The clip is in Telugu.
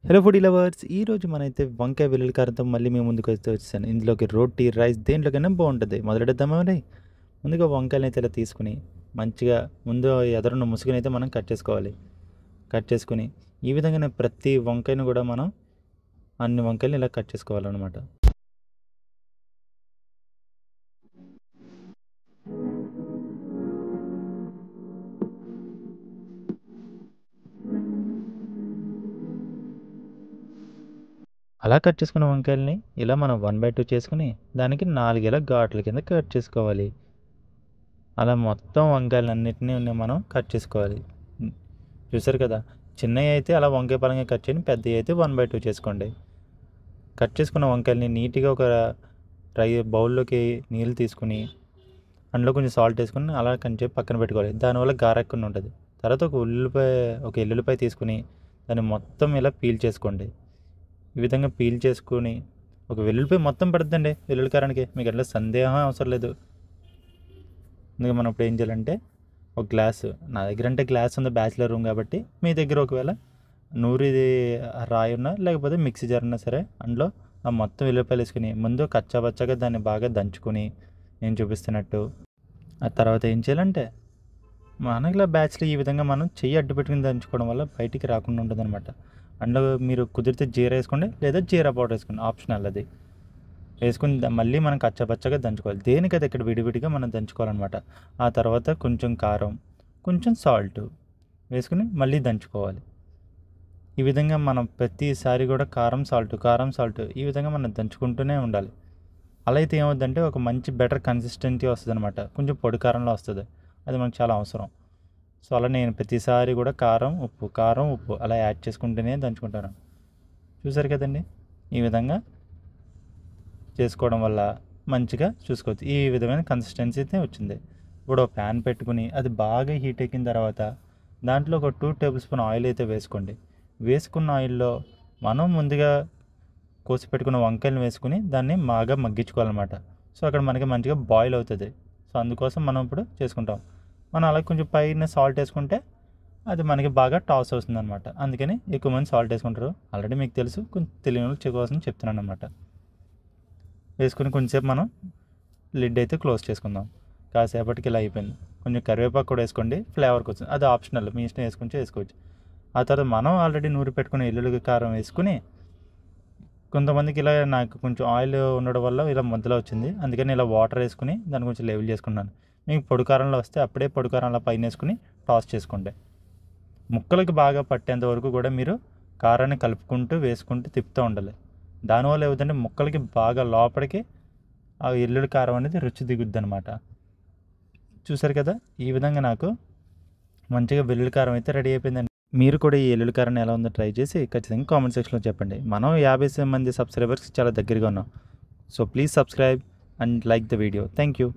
హలో ఫుడీ లవర్స్, ఈరోజు మనైతే వంకాయ వెల్లుల్లి కారంతో మళ్ళీ మేము ముందుకు వచ్చేసాను. ఇందులోకి రోటీ, రైస్ దేంట్లోకైనా బాగుంటుంది. మొదలెడదామా మరి? ముందుగా వంకాయలని అయితే ఇలా తీసుకుని మంచిగా ముందు ఎదరున్న ముసుగుని అయితే మనం కట్ చేసుకోవాలి. కట్ చేసుకుని ఈ విధంగానే ప్రతి వంకాయను కూడా మనం అన్ని వంకాయలు ఇలా కట్ చేసుకోవాలన్నమాట. అలా కట్ చేసుకున్న వంకాయలని ఇలా మనం 1/2 చేసుకుని దానికి 4 ఇలా ఘాట్ల కింద కట్ చేసుకోవాలి. అలా మొత్తం వంకాయలన్నిటిని మనం కట్ చేసుకోవాలి. చూసారు కదా, చిన్నవి అయితే అలా వంకాయ పరంగా కట్ చేయండి, పెద్దవి అయితే 1/2 చేసుకోండి. కట్ చేసుకున్న వంకాయలని నీట్గా ఒక బౌల్లోకి నీళ్ళు తీసుకుని అందులో కొంచెం సాల్ట్ వేసుకుని అలా కొంచెం పక్కన పెట్టుకోవాలి. దానివల్ల గారెక్కకుండా ఉంటుంది. తర్వాత ఒక ఎల్లుల్లిపాయ తీసుకుని దాన్ని మొత్తం ఇలా పీల్ చేసుకోండి. ఈ విధంగా పీల్ చేసుకుని ఒక వెల్లుల్లిపాయ మొత్తం పడుతుందండి వెల్లుల్లి కారానికి, మీకు ఎట్లా సందేహం అవసరం లేదు. అందుకే మనం ఇప్పుడు ఏం చేయాలంటే ఒక గ్లాసు, నా దగ్గర అంటే గ్లాస్ ఉంది, బ్యాచిలర్ రూమ్ కాబట్టి, మీ దగ్గర ఒకవేళ నూరిది రాయి ఉన్నా లేకపోతే మిక్సీ జార్ ఉన్నా సరే అందులో ఆ మొత్తం వెల్లుల్లిపాయలు వేసుకుని ముందు కచ్చాపచ్చాగా దాన్ని బాగా దంచుకొని నేను చూపిస్తున్నట్టు, ఆ తర్వాత ఏం చేయాలంటే మనకిలా బ్యాచ్లో ఈ విధంగా మనం చెయ్యి అడ్డు పెట్టుకుని దంచుకోవడం వల్ల బయటికి రాకుండా ఉంటుంది అనమాట. అందులో మీరు కుదిరితే జీరా వేసుకోండి లేదా జీరా పౌడర్ వేసుకోండి, ఆప్షనల్ అది. వేసుకుని మళ్ళీ మనం కచ్చాపచ్చగా దంచుకోవాలి. దేనికది ఇక్కడ విడివిడిగా మనం దంచుకోవాలన్నమాట. ఆ తర్వాత కొంచెం కారం, కొంచెం సాల్ట్ వేసుకుని మళ్ళీ దంచుకోవాలి. ఈ విధంగా మనం ప్రతిసారి కూడా కారం సాల్ట్ ఈ విధంగా మనం దంచుకుంటూనే ఉండాలి. అలా అయితే ఏమవుతుందంటే ఒక మంచి బెటర్ కన్సిస్టెన్సీ వస్తుంది అనమాట. కొంచెం పొడి కారంలో వస్తుంది, అది మనకు చాలా అవసరం. సో అలా నేను ప్రతిసారి కూడా కారం ఉప్పు అలా యాడ్ చేసుకుంటూనే దంచుకుంటాను. చూసారు కదండి, ఈ విధంగా చేసుకోవడం వల్ల మంచిగా చూసుకోవచ్చు. ఈ విధమైన కన్సిస్టెన్సీ అయితే వచ్చింది. ఇప్పుడు ఒక ప్యాన్ పెట్టుకుని అది బాగా హీట్ ఎక్కిన తర్వాత దాంట్లో ఒక 2 టేబుల్ స్పూన్ ఆయిల్ అయితే వేసుకోండి. వేసుకున్న ఆయిల్లో మనం ముందుగా కోసి పెట్టుకున్న వంకాయలను వేసుకుని దాన్ని బాగా మగ్గించుకోవాలన్నమాట. సో అక్కడ మనకి మంచిగా బాయిల్ అవుతుంది. సో అందుకోసం మనం ఇప్పుడు చేసుకుంటాం. మనం అలా కొంచెం పైన సాల్ట్ వేసుకుంటే అది మనకి బాగా టాస్ అవుతుంది అనమాట. అందుకని ఎక్కువ మంది సాల్ట్ వేసుకుంటారు. ఆల్రెడీ మీకు తెలుసు, కొంచెం తెలియని వాళ్ళకి కోసం చెప్తున్నాను అనమాట. వేసుకుని కొంచెంసేపు మనం లిడ్ అయితే క్లోజ్ చేసుకుందాం. కాసేపటికి ఇలా అయిపోయింది. కొంచెం కరివేపాకు కూడా వేసుకోండి, ఫ్లేవర్కి వచ్చింది, అది ఆప్షనల్, మీ ఇష్టం వేసుకోవచ్చు. ఆ తర్వాత మనం ఆల్రెడీ నూరి పెట్టుకుని ఎల్లుల్లి కారం వేసుకుని, కొంతమందికి ఇలా నాకు కొంచెం ఆయిల్ ఉండడం వల్ల ఇలా ముద్దలా వచ్చింది, అందుకని ఇలా వాటర్ వేసుకుని దాన్ని కొంచెం లెవెల్ చేసుకున్నాను. మీకు పొడి కారంలో వస్తే అప్పుడే పొడి కారంలో పైన వేసుకుని టాస్ చేసుకోండి. ముక్కలకి బాగా పట్టేంత వరకు కూడా మీరు కారాన్ని కలుపుకుంటూ వేసుకుంటూ తిప్పుతూ ఉండాలి. దానివల్ల ఏమిటంటే ముక్కలకి బాగా లోపలికి ఆ ఎల్లుల్లి కారం అనేది రుచి దిగుద్ది అనమాట. చూసారు కదా, ఈ విధంగా నాకు మంచిగా వెల్లుల్లి కారం అయితే రెడీ అయిపోయిందండి. మీరు కూడా ఈ ఎల్లుల్లి కారాన్ని ఎలా ఉందో ట్రై చేసి ఖచ్చితంగా కామెంట్ సెక్షన్లో చెప్పండి. మనం 50 మంది సబ్స్క్రైబర్స్కి చాలా దగ్గరగా ఉన్నాం. So please subscribe and like the video. Thank you.